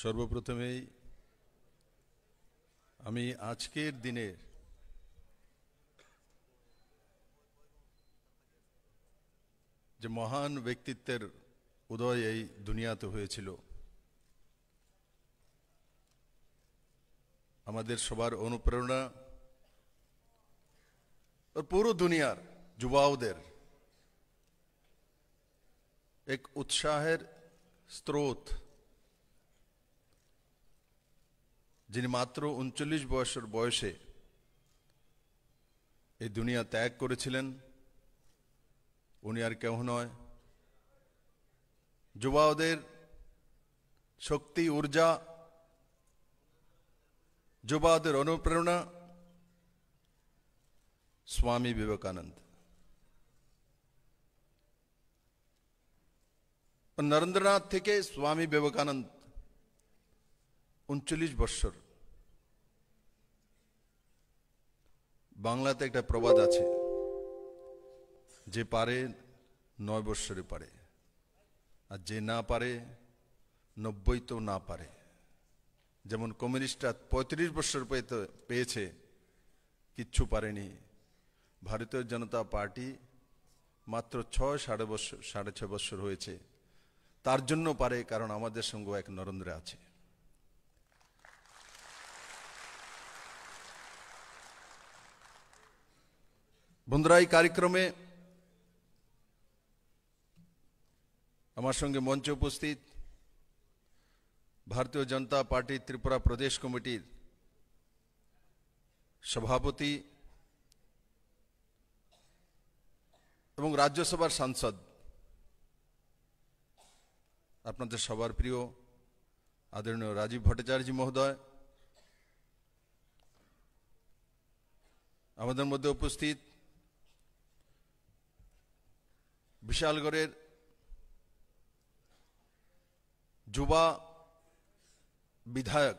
সর্বপ্রথমেই আমি আজকের দিনের যে মহান ব্যক্তিত্বের উদয় এই দুনিয়াতে হয়েছিল, আমাদের সবার অনুপ্রেরণা और পুরো দুনিয়ার যুবাওদের এক উৎসাহের স্রোত, যিনি মাত্র ৩৯ বছর বয়সে এই দুনিয়া ত্যাগ করেছিলেন, উনি আর কেউ নয়, যুবাওদের শক্তি, ঊর্জা, যুবাওদের অনুপ্রেরণা स्वामी विवेकानंद। नरेंद्रनाथ থেকে स्वामी विवेकानंद ৩৯ বছর। বাংলাতে একটা প্রবাদ আছে, যে পারে ৯ বছরে পারে, আর যে না পারে ৯০ তো না পারে। যেমন কমিউনিস্টরা ৩৫ বছর পেয়েছে, কিচ্ছু পারেনি। ভারতীয় জনতা পার্টি মাত্র ৬.৫ বছর হয়েছে, তার জন্য পারে, কারণ আমাদের সঙ্গে এক নরেন্দ্র আছে। বন্ধুরা, এই কার্যক্রমে আমার সঙ্গে মঞ্চে উপস্থিত ভারতীয় জনতা পার্টি ত্রিপুরা প্রদেশ কমিটির সভাপতি এবং রাজ্যসভার সাংসদ, আপনাদের সবার প্রিয় আদরণীয় রাজীব ভট্টাচার্য মহোদয়, আমাদের মধ্যে উপস্থিত বিশালগড়ের যুবা বিধায়ক,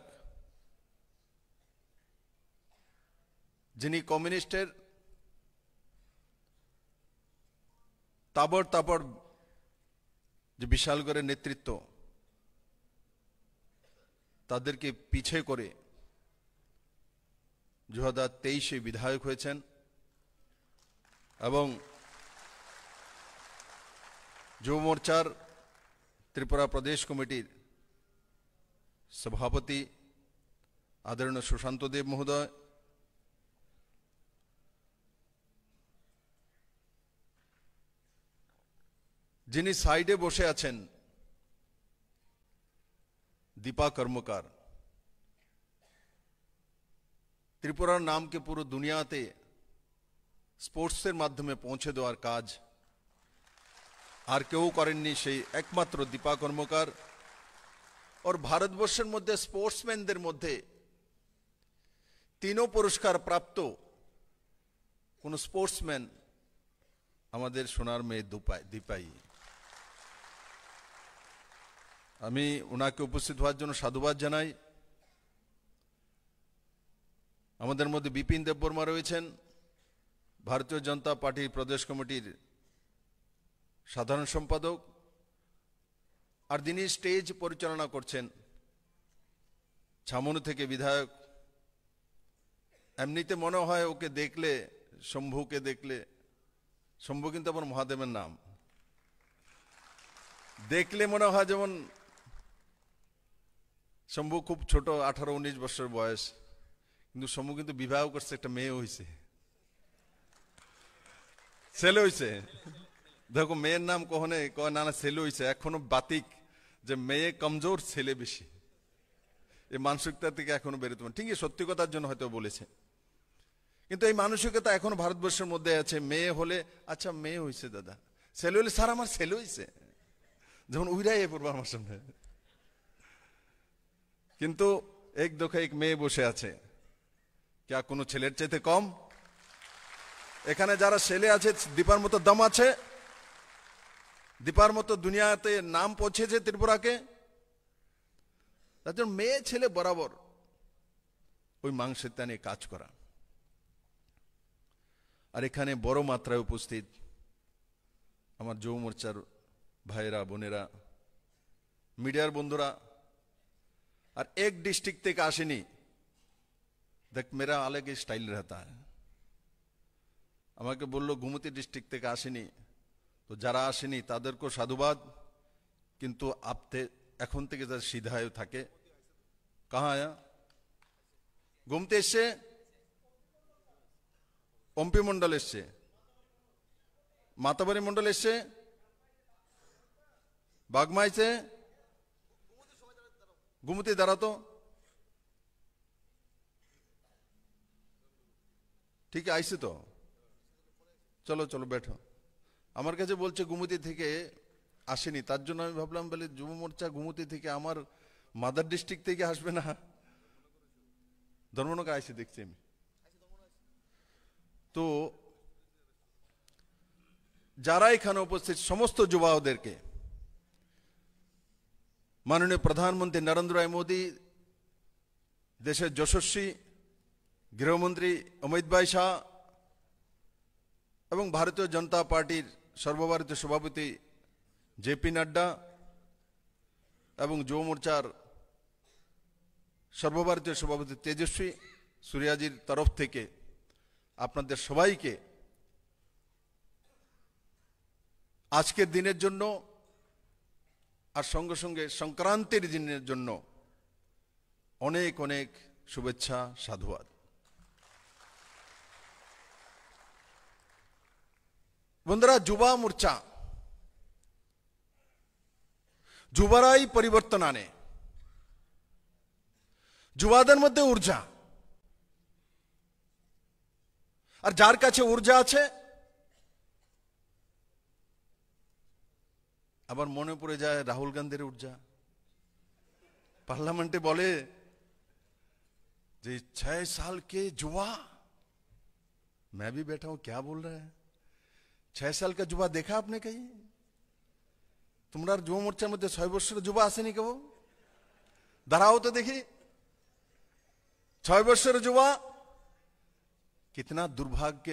যিনি কমিউনিস্টের তাবড় যে বিশালগড়ের নেতৃত্ব, তাদেরকে পিছে করে ২০২৩-এ বিধায়ক হয়েছেন এবং যুব মোর্চার ত্রিপুরা প্রদেশ কমিটির সভাপতি আদরণীয় সুশান্ত দেব মহোদয়, যিনি সাইডে বসে আছেন দীপা কর্মকার, ত্রিপুরার নামকে পুরো দুনিয়াতে স্পোর্টসের মাধ্যমে পৌঁছে দেওয়ার কাজ আর কেউ করেননি, সেই একমাত্র দীপা কর্মকার। और ভারতবর্ষের মধ্যে স্পোর্টসম্যানদের মধ্যে ৩ পুরস্কার প্রাপ্ত কোন স্পোর্টসম্যান আমাদের সোনার মেয়ে দীপাই। আমি ওনাকে উপস্থিত হওয়ার জন্য সাধুবাদ জানাই। আমাদের মধ্যে বিপিন দেববর্মা রয়েছেন, ভারতীয় জনতা পার্টির প্রদেশ কমিটির সাধারণ সম্পাদক, আর যিনি স্টেজ পরিচালনা করছেন ছামনু থেকে বিধায়ক। এমনিতে মনে হয় ওকে দেখলে, শম্ভুকে দেখলে, শম্ভু কিন্তু আমার মহাদেবের নাম, দেখলে মনে হয় যেমন শম্ভু খুব ছোট, ১৮-১৯ বছর বয়স, কিন্তু শম্ভু কিন্তু বিবাহ করছে, একটা মেয়ে হয়েছে, ছেলে হয়েছে। দেখো মেয়ের নাম কখনো কয় না, ছেলে হয়েছে, এখনো বাতিক যে মেয়ে কমজোর, ছেলে বেশি, এই মানসিকতা থেকে এখনো বেরোতে পারে। ঠিকই, সত্যি কথার জন্য হয়তো বলেছে, কিন্তু এই মানসিকতা এখনো ভারতবর্ষের মধ্যে আছে। মেয়ে হলে আচ্ছা মেয়ে হয়েছে দাদা, ছেলে হলে স্যার আমার ছেলে হয়েছে, যেমন উইরাই পড়বো আমার সামনে। কিন্তু এক দোকে এক মেয়ে বসে আছে, কে কোনো ছেলের চাইতে কম? এখানে যারা ছেলে আছে, দীপার মতো দম আছে, দীপার মতো দুনিয়াতে নাম পৌঁছেছে ত্রিপুরাকে, তার জন্য মেয়ে ছেলে বরাবর ওই মাংসের টানে কাজ করা। আর এখানে বড় মাত্রায় উপস্থিত আমার যুব মোর্চার ভাইরা, বোনেরা, মিডিয়ার বন্ধুরা, और एक डिस्ट्रिक्ट থেকে আসেনি। देख मेरा अलग ही स्टाइल रहता है। আমাকে বললো গুমতি ডিস্ট্রিক্ট থেকে আসেনি, তো যারা আসেনি তাদেরকে সাধুবাদ, কিন্তু আপতে এখন থেকে যারা সিধায় থাকে। कहाँ आया? गुमती এসছে, পম্পি মন্ডল এসছে, মাতাবাড়ি মন্ডল এসছে, বাগমাইছে, গুমতি দাঁড়াতো। ঠিক আইছে তো, চলো চলো बैठो। আমার কাছে বলছে গুমতি থেকে আসেনি, তার জন্য আমি ভাবলাম বলে যুব মোর্চা গুমতি থেকে আমার মাদার ডিস্ট্রিক্ট থেকে আসবে না, ধর্মনগর আইসে দেখছি আমি। তো যারা এখানে উপস্থিত সমস্ত যুবাদেরকে মাননীয় প্রধানমন্ত্রী নরেন্দ্র ভাই মোদী, দেশের যশস্বী গৃহমন্ত্রী অমিত ভাই শাহ এবং ভারতীয় জনতা পার্টির সর্বভারতীয় সভাপতি জেপি নাড্ডা এবং যুব মোর্চার সর্বভারতীয় সভাপতি তেজস্বী সূর্যাজির তরফ থেকে আপনাদের সবাইকে আজকের দিনের জন্য আর সঙ্গে সঙ্গে সংক্রান্তির দিনের জন্য অনেক অনেক শুভেচ্ছা, সাধুবাদ। বন্ধুরা, যুবা মোর্চা যুবরাই পরিবর্তন আনে, যুবাদের মধ্যে ঊর্জা, আর যার কাছে ঊর্জা আছে আবার মনে পড়ে যায় রাহুল গান্ধীর ঊর্জা। पार्लियामेंट बोले जी 6 साल के जुआ, मैं भी बैठा हूं क्या बोल रहा है, 6 साल का जुआ देखा आपने कहीं? तुम्हारा যুব মোর্চার মধ্যে 6 বছরের যুবা আসেনি কেউ? দাঁড়াও তো দেখি, 6 বছরের যুবা। कितना दुर्भाग्य,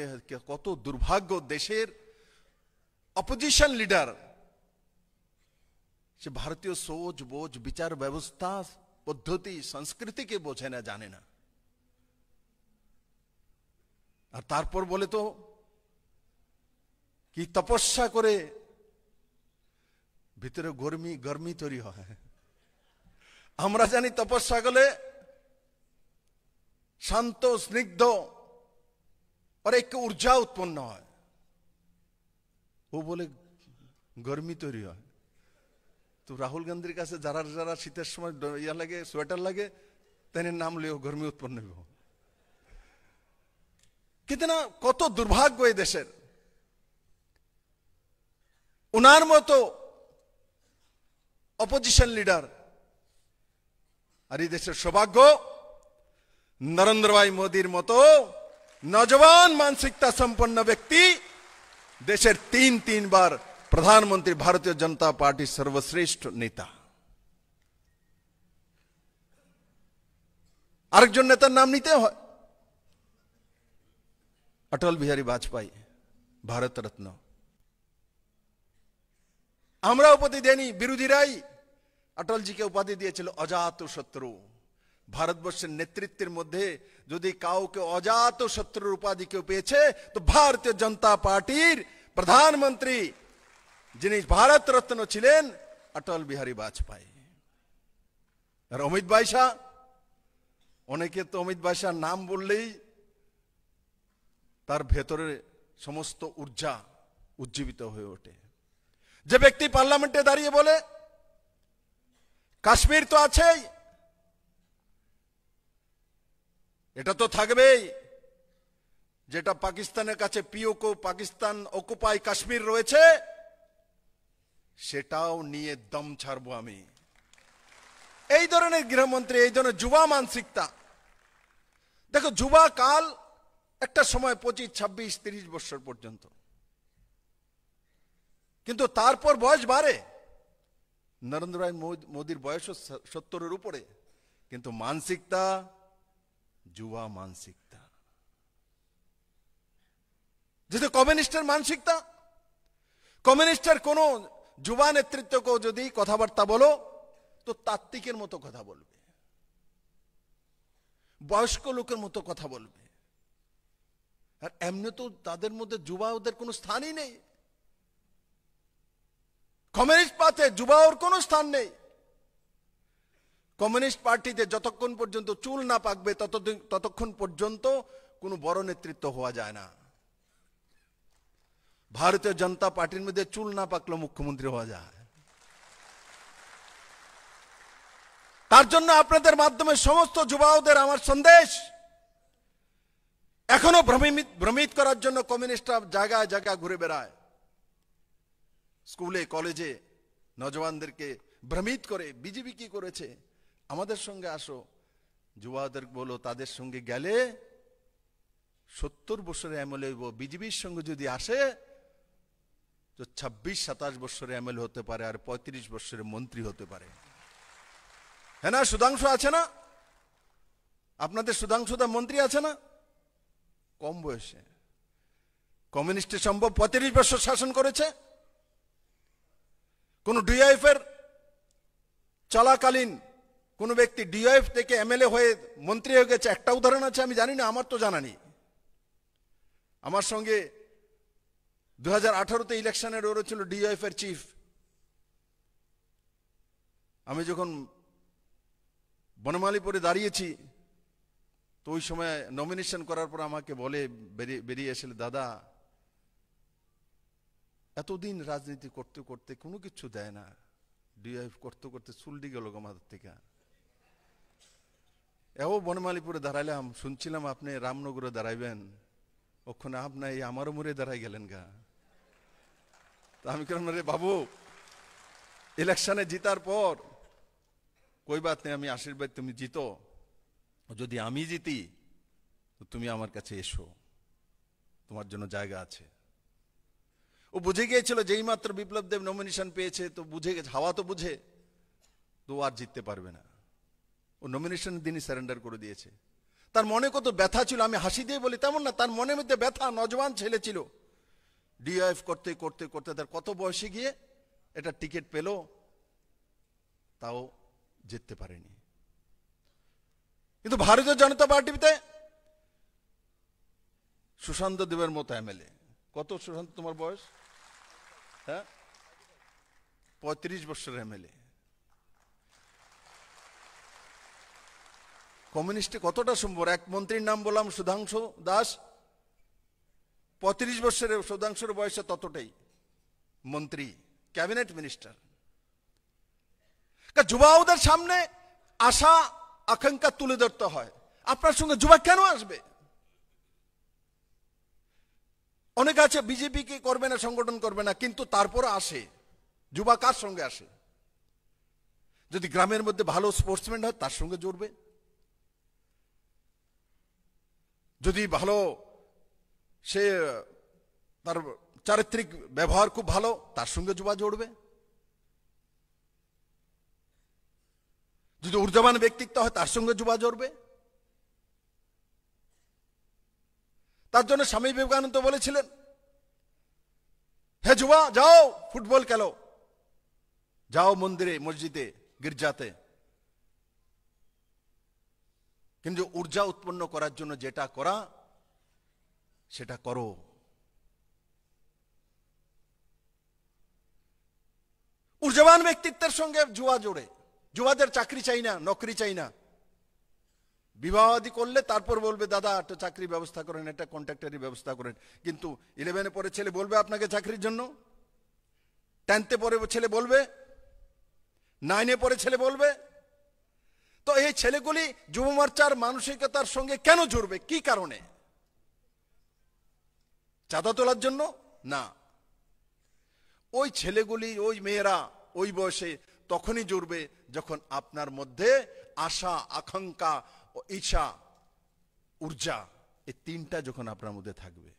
কত দুর্ভাগ্য দেশের অপোজিশন লিডার সে ভারতীয় সোচ বোঝ বিচার ব্যবস্থা পদ্ধতি সংস্কৃতিকে বোঝে না, জানে না, আর তারপর বলে তো কি তপস্যা করে ভিতরে গরমি তৈরি হয়। আমরা জানি তপস্যা করলে শান্ত স্নিগ্ধ और एक ऊर्जा उत्पन्न হয়, वो बोले गर्मी তৈরি হয়। तो राहुल गांधी কাছে যারা যারা শীতের সময় ইয়া লাগে, সোয়েটার লাগে, তাদের নাম লিও, गर्मी उत्पन्न हो। कितना কত দুর্ভাগ্য এই দেশের। উনার মতো অপোজিশন লিডার আর এই দেশের সৌভাগ্য নরেন্দ্র ভাই মোদীর মতো नौजवान मानसिकता संपन्न व्यक्ति देशेर 3 बार प्रधानमंत्री, भारतीय जनता पार्टी सर्वश्रेष्ठ नेता। आरेकजन नेतार नाम निते हय, अटल बिहारी वाजपेयी, भारत रत्न। आमरा उपाधि देनी, बिरोधीराई अटल जी के उपाधि दिएछिलो अजात शत्रु। ভারতবর্ষের নেতৃত্বের মধ্যে যদি কাউকে অজাত শত্রুর উপাধি কেউ পেয়েছে তো ভারতীয় জনতা পার্টির প্রধানমন্ত্রী যিনি ভারত রত্ন ছিলেন অটল বিহারী বাজপেয়ী। আর অমিত ভাই শাহ, অনেকে তো অমিত ভাই শাহর নাম বললেই তার ভেতরে সমস্ত ঊর্জা উজ্জীবিত হয়ে ওঠে। যে ব্যক্তি পার্লামেন্টে দাঁড়িয়ে বলে কাশ্মীর তো আছেই, এটা তো থাকবেই, যেটা পাকিস্তানের কাছে পিওকে পাকিস্তান অকুপাই কাশ্মীর রয়েছে সেটাও নিয়ে দম ছাড়বো আমি, এই ধরনের গৃহমন্ত্রী, এই ধরনের যুবা মানসিকতা। দেখো, যুবা কাল একটা সময় 25, 26, 30 বছর পর্যন্ত, কিন্তু তারপর বয়স বাড়ে। নরেন্দ্র ভাই মোদীর বয়স 70-এর উপরে, কিন্তু মানসিকতা যুবা মানসিকতা। যেটা কমিউনিস্টের মানসিকতা, কমিউনিস্টের কোন যুবা নেতৃত্বকে যদি কথাবার্তা বলো তো তাত্ত্বিকের মতো কথা বলবে, বয়স্ক লোকের মতো কথা বলবে। আর এমনি তো তাদের মধ্যে যুবা ওদের কোনো স্থানই নেই। কমিউনিস্ট পার্টিতে যুবা ওর কোনো স্থান নেই। কমিউনিস্ট পার্টিতে যতক্ষণ পর্যন্ত চুল না পাকবে ততক্ষণ পর্যন্ত কোনো বড় নেতৃত্ব হওয়া যায় না। ভারতীয় জনতা পার্টির মধ্যে চুল না পাকলেও মুখ্যমন্ত্রী হওয়া যায়। তার জন্য আপনাদের মাধ্যমে সমস্ত যুবাদের আমার সন্দেশ, এখনো ভ্রমিত করার জন্য কমিউনিস্টরা জায়গায় জায়গায় ঘুরে বেড়ায়, স্কুলে কলেজে নজওয়ানদেরকে ভ্রমিত করে। বিজেপি কি করেছে? আমাদের সঙ্গে আসো, যুবাদের বলো তাদের সঙ্গে গেলে 70 বছরের এমএলএ হইব। বিজেপির সঙ্গে যদি আসে তো 26-27 বছরের এমএলএ হতে পারে, আর 35 বছরের মন্ত্রী হতে পারে। হ্যাঁ না? সুধাংশু আছে না আপনাদের? সুধাংশুদা মন্ত্রী আছে না? কম বয়সে। কমিউনিস্টের সম্ভব 35 বছর শাসন করেছে। কোন ডিআইএফ এর চলাকালীন কোন ব্যক্তি ডিআইএফ থেকে এমএলএ হয়ে মন্ত্রী হয়ে গেছে একটা উদাহরণ আছে? আমি জানি না, আমার তো জানা নেই। আমার সঙ্গে 2018-তে ইলেকশনের ওরা ছিল ডিআইএফ এর চিফ। আমি যখন বনমালীপুরে দাঁড়িয়েছি তো ওই সময় নমিনেশন করার পর আমাকে বলে, বেরিয়ে এসে, দাদা এতদিন রাজনীতি করতে করতে কোনো কিছু দেয় না, ডিআইএফ করতে করতে চুলডি গেল আমাদের থেকে। এও বনমালীপুরে দাঁড়াইলাম, শুনছিলাম আপনি রামনগরে দাঁড়াইবেন, ওখানে আপনার এই আমারও মুড়ে দাঁড়াই গেলেন গা। তো আমি কেন রে বাবু, ইলেকশনে জিতার পর কই বাত নেই, আমি আশীর্বাদ, তুমি জিতো, যদি আমি জিতি তো তুমি আমার কাছে এসো, তোমার জন্য জায়গা আছে। ও বুঝে গিয়েছিল যেই মাত্র বিপ্লব দেব নমিনেশন পেয়েছে, তো বুঝে গেছে, হাওয়া তো বুঝে, তো আর জিততে পারবে না। ও নমিনেশনের দিনই সারেন্ডার করে দিয়েছে। তার মনে কত ব্যথা ছিল, আমি হাসি দিয়ে বলি তেমন না, তার মনের মধ্যে ব্যথা। নজওয়ান ছেলে ছিল, ডিআইএফ করতে করতে করতে তার কত বয়সে গিয়ে এটা টিকিট পেল, তাও জিততে পারেনি। কিন্তু ভারতীয় জনতা পার্টিতে সুশান্ত দেবের মতো এমএলএ। কত সুশান্ত তোমার বয়স? হ্যাঁ, 35 বছরের এমএলএ। কমিউনিস্টে কতটা সম্ভব? এক মন্ত্রীর নাম বললাম, সুধাংশু দাস, 35 বছরের। সুধাংশুর বয়সে ততটাই, মন্ত্রী, ক্যাবিনেট মিনিস্টার। যুবাদের সামনে আশা আকাঙ্ক্ষা তুলে ধরতে হয়। আপনার সঙ্গে যুবা কেন আসবে? অনেক আছে বিজেপি কে করবে না, সংগঠন করবে না, কিন্তু তারপর আসে। যুবা কার সঙ্গে আসে? যদি গ্রামের মধ্যে ভালো স্পোর্টসম্যান হয় তার সঙ্গে জড়বে, যদি ভালো সে তার চারিত্রিক ব্যবহার খুব ভালো, তার সঙ্গে যুবা জড়বে। যদি ঊর্ধ্ববান ব্যক্তিত্ব হয় তার সঙ্গে যুবা জড়বে। তার জন্য স্বামী বিবেকানন্দ বলেছিলেন, হে যুবা, যাও ফুটবল খেলো, যাও মন্দিরে মসজিদে গির্জাতে, কিন্তু ঊর্জা উৎপন্ন করার জন্য যেটা করা সেটা করো। ঊর্ধ্ববান ব্যক্তিত্বের সঙ্গে যুবা জোড়ে। যুবাদের চাকরি চাই না, নকরি চাই না। বিবাহ আদি করলে তারপর বলবে, দাদা একটা চাকরি ব্যবস্থা করেন, একটা কন্ট্রাক্টরি ব্যবস্থা করেন। কিন্তু 11-এ পরে ছেলে বলবে আপনাকে চাকরির জন্য, 10তে পরে ছেলে বলবে, 9-এ পরে ছেলে বলবে। তো এই ছেলেগুলি যুব মোর্চার মানসিকতার সঙ্গে কেন জুড়বে? কি কারণে? চাঁদা তোলার জন্য না। ওই ছেলেগুলি, ওই মেয়েরা ওই বয়সে তখনই জুড়বে যখন আপনার মধ্যে আশা, আকাঙ্ক্ষা, ইচ্ছা, ঊর্জা, এই তিনটা যখন আপনার মধ্যে থাকবে।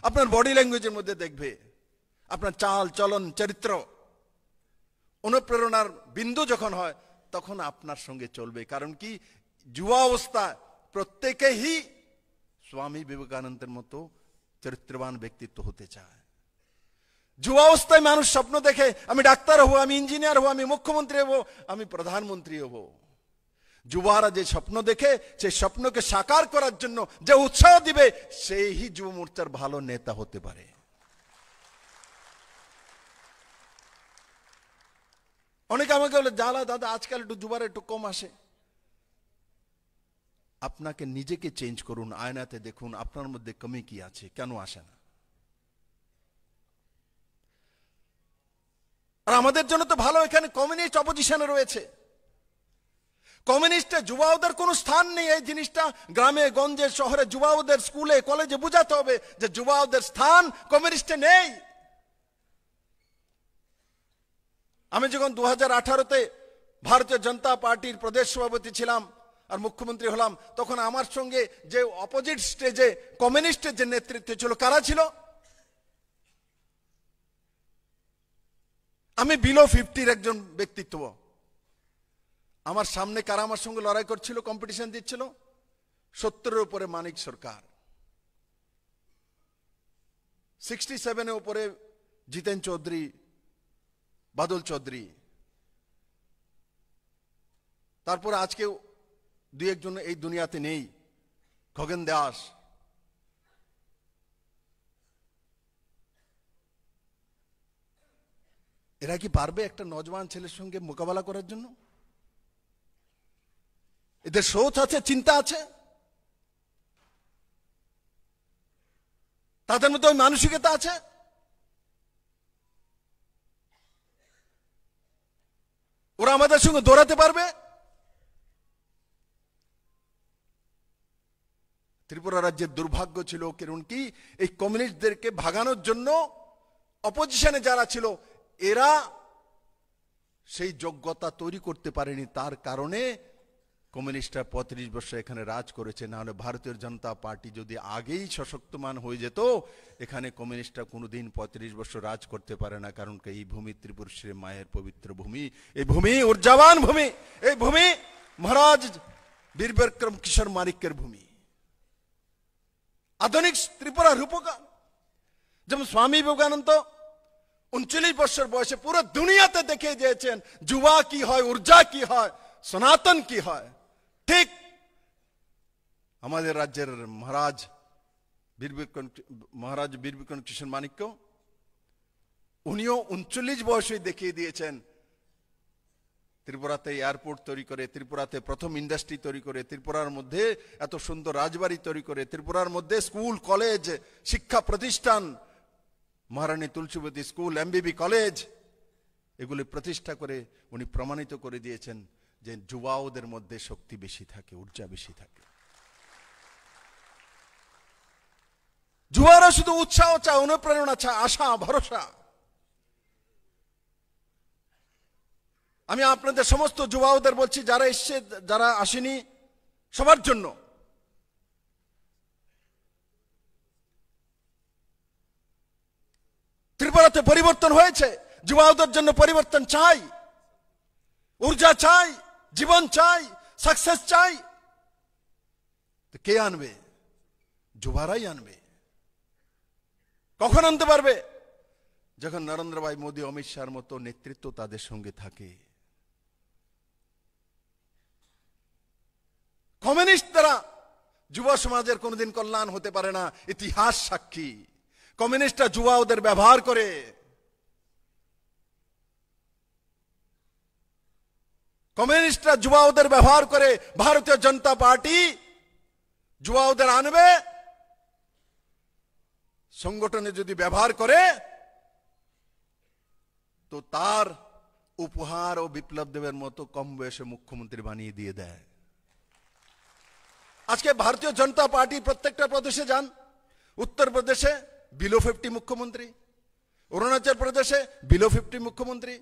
আপনার বডি ল্যাঙ্গুয়েজের মধ্যে দেখবে, আপনার চাল চলন চরিত্র অনুপ্রেরণার বিন্দু যখন হয় তখন আপনার সঙ্গে চলবে। কারণ কি, যুবা অবস্থা প্রত্যেকেই স্বামী বিবেকানন্দের মতো চরিত্রবান ব্যক্তিত্ব হতে চায়। যুবা অবস্থায় মানুষ স্বপ্ন দেখে, আমি ডাক্তার হব, আমি ইঞ্জিনিয়ার হব, আমি মুখ্যমন্ত্রী হব, আমি প্রধানমন্ত্রী হব। যুবারা যে স্বপ্ন দেখে সেই স্বপ্নকে সাকার করার জন্য যে উৎসাহ দিবে সেই যুব মোর্চার ভালো নেতা হতে পারে। অনেকে আমাকে বলে, জ্বালা দাদা আজকাল একটু যুবারা একটু কম আসে। আপনাকে নিজেকে চেঞ্জ করুন, আয়নাতে দেখুন আপনার মধ্যে কমি কি আছে, কেন আসে না। আর আমাদের জন্য তো ভালো, এখানে কমিউনিস্ট অপোজিশনে রয়েছে। কমিউনিস্টে যুবাদের কোনো স্থান নেই। এই জিনিসটা গ্রামে গঞ্জে শহরে যুবাদের স্কুলে কলেজে বুঝাতে হবে যে যুবাদের স্থান কমিউনিস্টে নেই। আমি যখন 2018-তে ভারতীয় জনতা পার্টির প্রদেশ সভাপতি ছিলাম আর মুখ্যমন্ত্রী হলাম, তখন আমার সঙ্গে যে অপোজিট স্টেজে কমিউনিস্টের যে নেতৃত্ব ছিল, কারা ছিল? আমি বিলো 50-র একজন ব্যক্তিত্ব। আমার সামনে কারা আমার সঙ্গে লড়াই করছিল, কম্পিটিশন দিচ্ছিল? 70-এর উপরে মানিক সরকার, 67-এর উপরে জিতেন চৌধুরী, বাদল চৌধুরী, তারপরে আজকে দুই একজন এই দুনিয়াতে নেই, খগেন দাস। এরা কি পারবে একটা নজওয়ান ছেলের সঙ্গে মোকাবেলা করার জন্য? এদের সোচ আছে, চিন্তা আছে, তাদের মধ্যে ওই মানসিকতা আছে। ওরা আমাদের সঙ্গে দৌড়াতে পারবে? ত্রিপুরা রাজ্যের দুর্ভাগ্য ছিল কারণ কি, এই কমিউনিস্টদেরকে ভাগানোর জন্য অপোজিশনে যারা ছিল এরা সেই যোগ্যতা তৈরি করতে পারেনি। তার কারণে কমিউনিস্টরা 35 বছর এখানে রাজ করেছে। না হলে ভারতীয় জনতা পার্টি যদি আগেই সশক্তমান হয়ে যেত, এখানে কমিউনিস্টরা কোনোদিন 35 বছর রাজ করতে পারে না। কারণ এই ভূমি ত্রিপুরের মায়ের পবিত্র ভূমি, এই ভূমি ঊর্জাবান ভূমি, এই ভূমি মহারাজ বীর বিক্রম কিশোর মানিক্যের ভূমি, আধুনিক ত্রিপুরা রূপকার। যেমন স্বামী বিবেকানন্দ 39 বছর বয়সে পুরো দুনিয়াতে দেখিয়ে দিয়েছেন যুবা কি হয়, ঊর্জা কি হয়, সনাতন কি হয়। ঠিক আমাদের রাজ্যের মহারাজ বীর বিক্রম কিশোর মানিক্য, উনিও 39 বয়সে দেখিয়ে দিয়েছেন ত্রিপুরাতে এয়ারপোর্ট তৈরি করে, ত্রিপুরাতে প্রথম ইন্ডাস্ট্রি তৈরি করে, ত্রিপুরার মধ্যে এত সুন্দর রাজবাড়ি তৈরি করে, ত্রিপুরার মধ্যে স্কুল কলেজ শিক্ষা প্রতিষ্ঠান, মহারানী তুলসীবতী স্কুল, এমবিবি কলেজ, এগুলি প্রতিষ্ঠা করে উনি প্রমাণিত করে দিয়েছেন যে যুবাওদের মধ্যে শক্তি বেশি থাকে, ঊর্জা বেশি থাকে। যুবারা শুধু উৎসাহ চায়, অনুপ্রেরণা চায়, আশা ভরসা। আমি আপনাদের সমস্ত যুবাওদের বলছি, যারা এসছে যারা আসেনি, সবার জন্য ত্রিপুরাতে পরিবর্তন হয়েছে। যুবাওদের জন্য পরিবর্তন চাই, ঊর্জা চাই, জীবন চাই, সাকসেস চাই। তো কে আনবে? যুবারাই আনবে। কখন আনতে পারবে? যখন নরেন্দ্র ভাই মোদী, অমিত শাহর মতো নেতৃত্ব তাদের সঙ্গে থাকে। কমিউনিস্ট দ্বারা যুব সমাজের কোনোদিন কল্যাণ হতে পারে না, ইতিহাস সাক্ষী। কমিউনিস্টরা যুবাওদের ব্যবহার করে। কমিউনিস্টরা যুবাওদের ব্যবহার করে। ভারতীয় জনতা পার্টি যুবাওদের আনবে, সংগঠনে যদি ব্যবহার করে তো তার উপহার ও বিপ্লব দেবের মতো কম বয়সে মুখ্যমন্ত্রী বানিয়ে দিয়ে দেয়। আজকে ভারতীয় জনতা পার্টি প্রত্যেকটা প্রদেশে যান, উত্তর প্রদেশে বিলো 50 মুখ্যমন্ত্রী, অরুণাচল প্রদেশে বিলো 50 মুখ্যমন্ত্রী,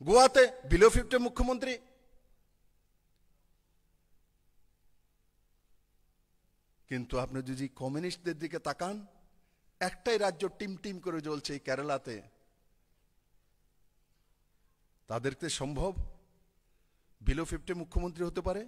গোয়াতে বিলো 50 মুখ্যমন্ত্রী। কিন্তু আপনি যদি কমিউনিস্টদের দিকে তাকান, একটাই রাজ্য টিম টিম করে জ্বলছে, এই কেরালাতে। তাদেরকে সম্ভব বিলো 50 মুখ্যমন্ত্রী হতে পারে?